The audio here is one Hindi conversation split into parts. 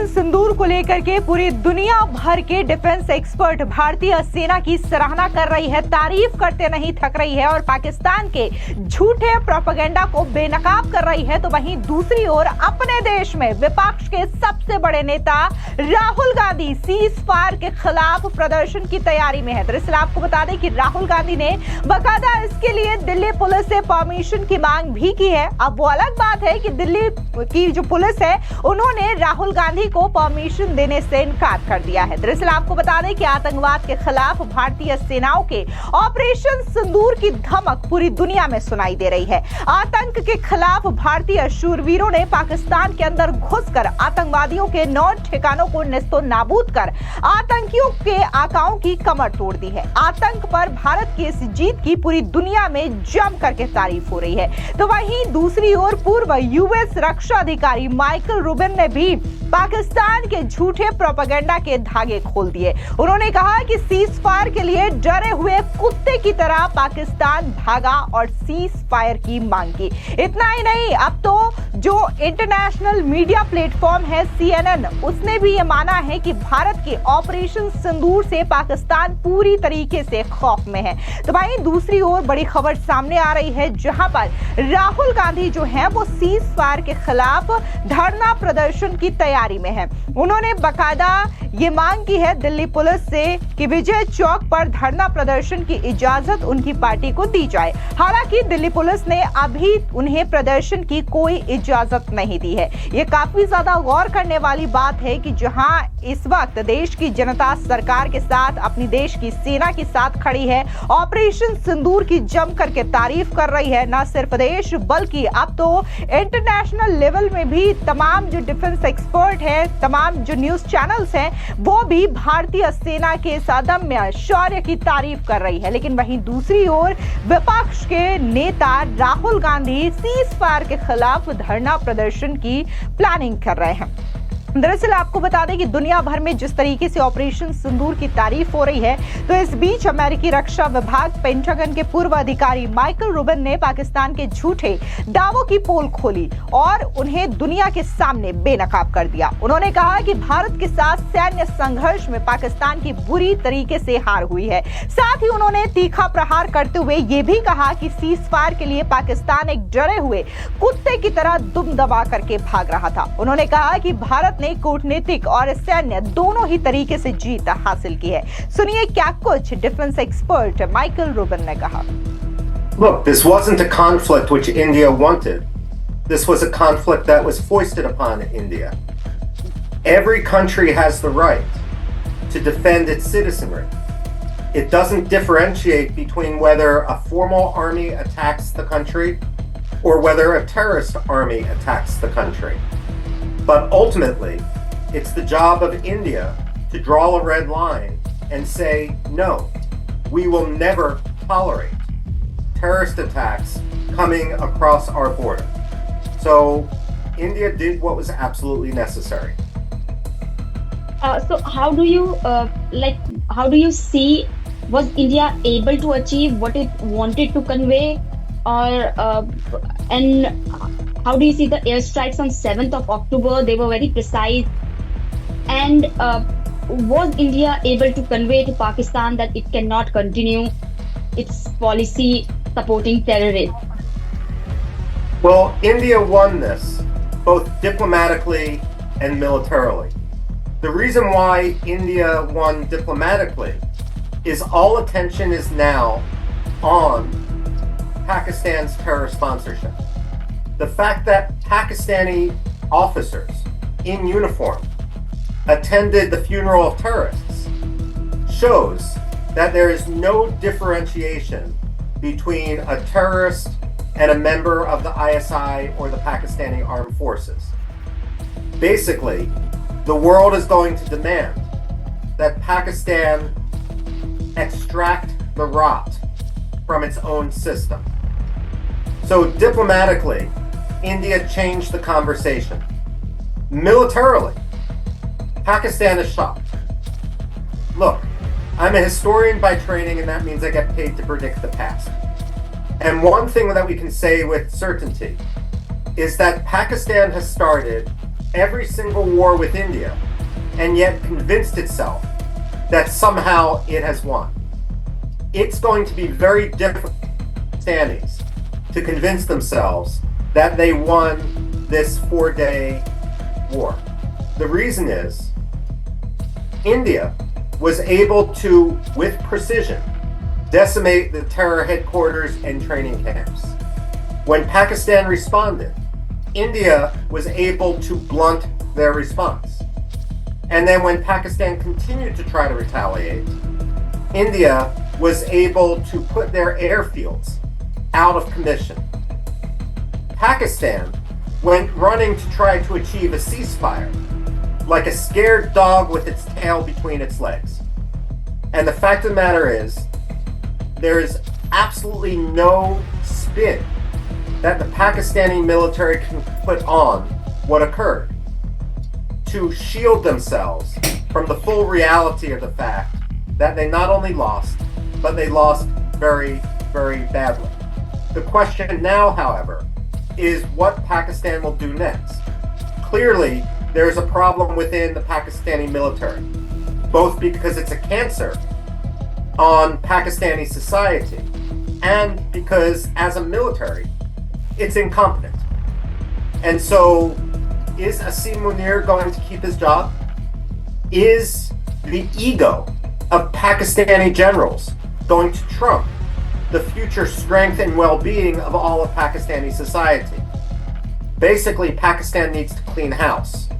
ऑपरेशन सिंदूर को लेकर के पूरी दुनिया भर के डिफेंस एक्सपर्ट भारतीय सेना की सराहना कर रही है, तारीफ करते नहीं थक रही है और पाकिस्तान के झूठे प्रोपेगेंडा को बेनकाब कर रही है। तो वहीं दूसरी ओर अपने देश में विपक्ष के सबसे बड़े नेता राहुल गांधी सीज फायर के खिलाफ प्रदर्शन की तैयारी में है। दरअसल आपको बता दें कि राहुल गांधी ने बाकायदा इसके लिए दिल्ली पुलिस से परमिशन की मांग भी की है। अब वो अलग बात है कि दिल्ली की जो पुलिस है उन्होंने राहुल गांधी को परमिशन देने से इनकार कर दिया है। दरअसल आपको बता दें कि आतंकवाद के खिलाफ भारतीय सेनाओं के ऑपरेशन सिंदूर की धमक पूरी दुनिया में सुनाई दे रही है। आतंक के खिलाफ भारतीय शूरवीरों ने पाकिस्तान के अंदर घुसकर आतंकवादियों के 9 ठिकानों को नेस्तो नाबूद कर आतंकियों के आकाओं की कमर तोड़ दी है। आतंक पर भारत की इस जीत की पूरी दुनिया में जम करके तारीफ हो रही है। तो वहीं दूसरी ओर पूर्व यूएस रक्षा अधिकारी माइकल रूबिन ने भी पाकिस्तान के झूठे प्रोपेगेंडा के धागे खोल दिए। उन्होंने कहा कि सीज फायर के लिए डरे हुए कुत्ते की तरह पाकिस्तान भागा और सीज फायर की मांग की। इतना ही नहीं, अब तो जो इंटरनेशनल मीडिया प्लेटफॉर्म है CNN, उसने भी ये माना है कि भारत के ऑपरेशन सिंदूर से पाकिस्तान पूरी तरीके से खौफ में है। तो वहीं दूसरी ओर बड़ी खबर सामने आ रही है जहां पर राहुल गांधी जो है वो सीज फायर के खिलाफ धरना प्रदर्शन की तैयारी में है। उन्होंने बाकायदा ये मांग की है दिल्ली पुलिस से कि विजय चौक पर धरना प्रदर्शन की इजाजत उनकी पार्टी को दी जाए। हालांकि दिल्ली पुलिस ने अभी उन्हें प्रदर्शन की कोई इजाजत नहीं दी है। ये काफी ज्यादा गौर करने वाली बात है कि जहां इस वक्त देश की जनता सरकार के साथ, अपनी देश की सेना के साथ खड़ी है, ऑपरेशन सिंदूर की जम करके तारीफ कर रही है। न सिर्फ देश बल्कि अब तो इंटरनेशनल लेवल में भी तमाम जो डिफेंस एक्सपर्ट है, तमाम जो न्यूज चैनल्स हैं, वो भी भारतीय सेना के इस अदम्य शौर्य की तारीफ कर रही है। लेकिन वहीं दूसरी ओर विपक्ष के नेता राहुल गांधी सीज फायर के खिलाफ धरना प्रदर्शन की प्लानिंग कर रहे हैं। दरअसल आपको बता दें कि दुनिया भर में जिस तरीके से ऑपरेशन सिंदूर की तारीफ हो रही है, तो इस बीच अमेरिकी रक्षा विभाग पेंटागन के पूर्व अधिकारी माइकल रूबिन ने पाकिस्तान के झूठे दावों की पोल खोली और उन्हें दुनिया के सामने बेनकाब कर दिया। उन्होंने कहा कि भारत के साथ सैन्य संघर्ष में पाकिस्तान की बुरी तरीके से हार हुई है। साथ ही उन्होंने तीखा प्रहार करते हुए ये भी कहा कि सीज फायर के लिए पाकिस्तान एक डरे हुए कुत्ते की तरह दुम दबा करके भाग रहा था। उन्होंने कहा कि भारत कूटनीतिक और सैन्य दोनों ही तरीके से जीत हासिल की है। सुनिए क्या कुछ डिफेंस एक्सपर्ट माइकल रूबिन ने कहा। Look, this wasn't a conflict which India wanted. This was a conflict that was foisted upon India. Every country has the right to defend its citizenry. It doesn't differentiate between whether a formal army attacks the country or whether a terrorist army attacks the country. But ultimately, it's the job of India to draw a red line and say, no, we will never tolerate terrorist attacks coming across our border. So India did what was absolutely necessary. So how do you see, was India able to achieve what it wanted to convey, and how do you see the airstrikes on 7th of October? They were very precise. And was India able to convey to Pakistan that it cannot continue its policy supporting terrorists? Well, India won this, both diplomatically and militarily. The reason why India won diplomatically is all attention is now on Pakistan's terror sponsorship. The fact that Pakistani officers in uniform attended the funeral of terrorists shows that there is no differentiation between a terrorist and a member of the ISI or the Pakistani armed forces. Basically, the world is going to demand that Pakistan extract the rot from its own system. So diplomatically, India changed the conversation. Militarily, Pakistan is shocked. Look, I'm a historian by training, and that means I get paid to predict the past. And one thing that we can say with certainty is that Pakistan has started every single war with India and yet convinced itself that somehow it has won. It's going to be very difficult for Pakistanis to convince themselves that they won this 4-day war. The reason is India was able to, with precision, decimate the terror headquarters and training camps. When Pakistan responded, India was able to blunt their response. And then when Pakistan continued to try to retaliate, India was able to put their airfields out of commission. Pakistan went running to try to achieve a ceasefire, like a scared dog with its tail between its legs. And the fact of the matter is, there is absolutely no spin that the Pakistani military can put on what occurred to shield themselves from the full reality of the fact that they not only lost, but they lost very, very badly. The question now, however, is what Pakistan will do next. Clearly, there's a problem within the Pakistani military, both because it's a cancer on Pakistani society and because, as a military, it's incompetent. And so, is Asim Munir going to keep his job? Is the ego of Pakistani generals going to trump the future strength and well-being of all of Pakistani society? Basically, Pakistan needs to clean house,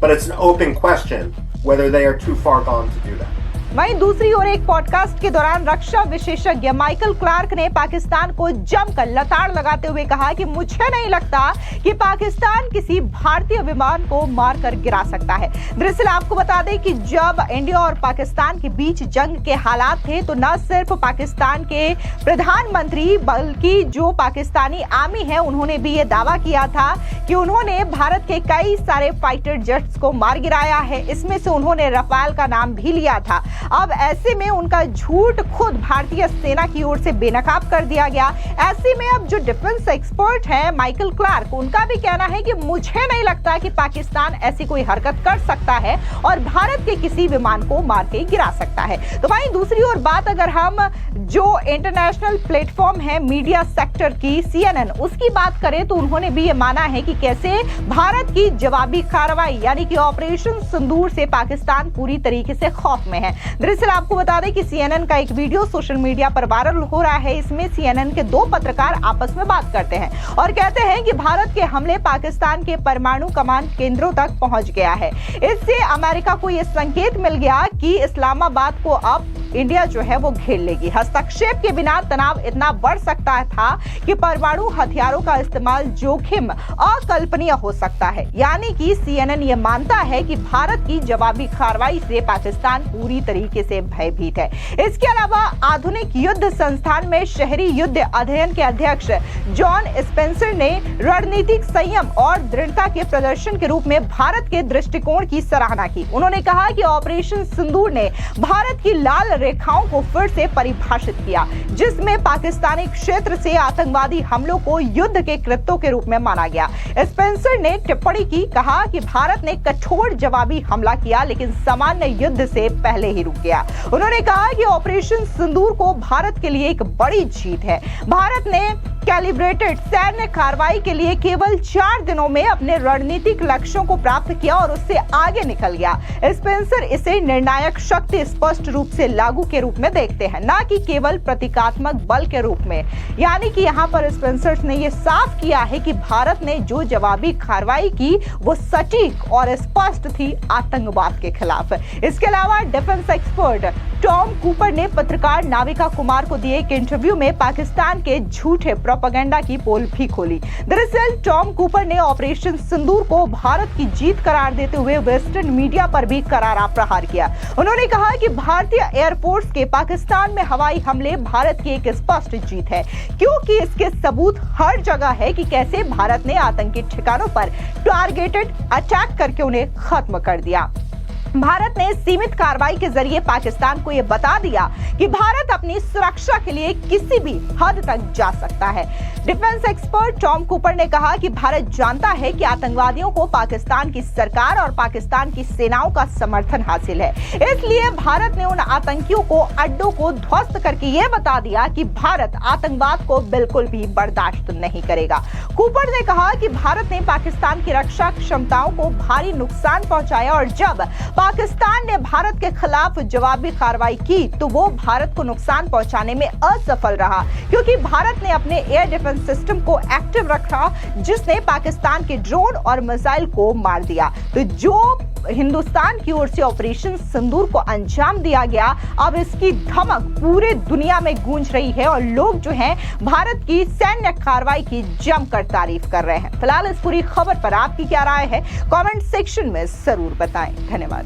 but it's an open question whether they are too far gone to do that. वहीं दूसरी ओर एक पॉडकास्ट के दौरान रक्षा विशेषज्ञ माइकल क्लार्क ने पाकिस्तान को जमकर लताड़ लगाते हुए कहा कि मुझे नहीं लगता कि पाकिस्तान किसी भारतीय विमान को मारकर गिरा सकता है। दरअसल आपको बता दें कि जब इंडिया और पाकिस्तान के बीच जंग के हालात थे तो न सिर्फ पाकिस्तान के प्रधानमंत्री बल्कि जो पाकिस्तानी आर्मी है उन्होंने भी ये दावा किया था कि उन्होंने भारत के कई सारे फाइटर जेट्स को मार गिराया है। इसमें से उन्होंने रफाल का नाम भी लिया था। अब ऐसे में उनका झूठ खुद भारतीय सेना की ओर से बेनकाब कर दिया गया। ऐसे में अब जो डिफेंस एक्सपर्ट हैं माइकल क्लार्क, उनका भी कहना है कि मुझे नहीं लगता कि पाकिस्तान ऐसी कोई हरकत कर सकता है और भारत के किसी विमान को मार के गिरा सकता है। तो वहीं दूसरी ओर बात अगर हम जो इंटरनेशनल प्लेटफॉर्म है मीडिया सेक्टर की CNN, उसकी बात करें तो उन्होंने भी ये माना है कि कैसे भारत की जवाबी कार्रवाई यानी कि ऑपरेशन सिंदूर से पाकिस्तान पूरी तरीके से खौफ में है। दरअसल आपको बता दें कि CNN का एक वीडियो सोशल मीडिया पर वायरल हो रहा है। इसमें CNN के दो पत्रकार आपस में बात करते हैं और कहते हैं कि भारत के हमले पाकिस्तान के परमाणु कमांड केंद्रों तक पहुंच गया है। इससे अमेरिका को यह संकेत मिल गया कि इस्लामाबाद को अब इंडिया जो है वो घेर लेगी। हस्तक्षेप के बिना तनाव इतना बढ़ सकता था कि परमाणु हथियारों का इस्तेमाल जोखिम अकल्पनीय हो सकता है। यानी कि CNN ये मानता है कि भारत की जवाबी कार्रवाई से पाकिस्तान पूरी तरीके से भयभीत है। इसके अलावा आधुनिक युद्ध संस्थान में शहरी युद्ध अध्ययन के अध्यक्ष जॉन स्पेंसर ने रणनीतिक संयम और दृढ़ता के प्रदर्शन के रूप में भारत के दृष्टिकोण की सराहना की। उन्होंने कहा कि ऑपरेशन सिंदूर ने भारत की लाल रेखाओं को फिर से परिभाषित किया, जिसमें पाकिस्तानी क्षेत्र से आतंकवादी हमलों को युद्ध के कृत्यों के रूप में माना गया। स्पेंसर ने टिप्पणी की, कहा कि भारत ने कठोर जवाबी हमला किया लेकिन सामान्य युद्ध से पहले ही रुक गया। उन्होंने कहा कि ऑपरेशन सिंदूर को भारत के लिए एक बड़ी जीत है। भारत ने कैलिब्रेटेड सैन्य कार्रवाई के लिए केवल 4 दिनों में अपने रणनीतिक लक्ष्यों को प्राप्त किया और उससे आगे निकल गया। स्पेंसर इसे निर्णायक शक्ति स्पष्ट रूप से लागू के रूप में देखते हैं, ना कि केवल प्रतीकात्मक बल के रूप में। यानी कि यहाँ पर स्पेंसर ने यह साफ किया है कि भारत ने जो जवाबी कार्रवाई की वो सटीक और स्पष्ट थी आतंकवाद के खिलाफ। इसके अलावा डिफेंस एक्सपर्ट टॉम कूपर ने पत्रकार नाविका कुमार को दिए एक इंटरव्यू में पाकिस्तान के झूठे प्रोपेगेंडा की पोल भी खोली। दरअसल टॉम कूपर ने ऑपरेशन सिंदूर को भारत की जीत करार देते हुए वेस्टर्न मीडिया पर भी करारा प्रहार किया। उन्होंने कहा कि भारतीय एयरफोर्स के पाकिस्तान में हवाई हमले भारत की एक स्पष्ट जीत है, क्योंकि इसके सबूत हर जगह है कि कैसे भारत ने आतंकी ठिकानों पर टारगेटेड अटैक करके उन्हें खत्म कर दिया। भारत ने सीमित कार्रवाई के जरिए पाकिस्तान को यह बता दिया कि भारत अपनी सुरक्षा के लिए किसी भी हद तक जा सकता है। डिफेंस एक्सपर्ट टॉम कूपर ने कहा कि भारत जानता है कि आतंकवादियों को पाकिस्तान की सरकार और पाकिस्तान की सेनाओं का समर्थन हासिल है, इसलिए भारत ने उन आतंकियों को अड्डों को ध्वस्त करके यह बता दिया कि भारत आतंकवाद को बिल्कुल भी बर्दाश्त नहीं करेगा। कूपर ने कहा कि भारत ने पाकिस्तान की रक्षा क्षमताओं को भारी नुकसान पहुंचाया और जब पाकिस्तान ने भारत के खिलाफ जवाबी कार्रवाई की तो वो भारत को नुकसान पहुंचाने में असफल रहा, क्योंकि भारत ने अपने एयर डिफेंस सिस्टम को एक्टिव रखा, जिसने पाकिस्तान के ड्रोन और मिसाइल को मार दिया। तो जो हिंदुस्तान की ओर से ऑपरेशन सिंदूर को अंजाम दिया गया, अब इसकी धमक पूरे दुनिया में गूंज रही है और लोग जो हैं भारत की सैन्य कार्रवाई की जमकर तारीफ कर रहे हैं। फिलहाल इस पूरी खबर पर आपकी क्या राय है, कमेंट सेक्शन में जरूर बताएं। धन्यवाद।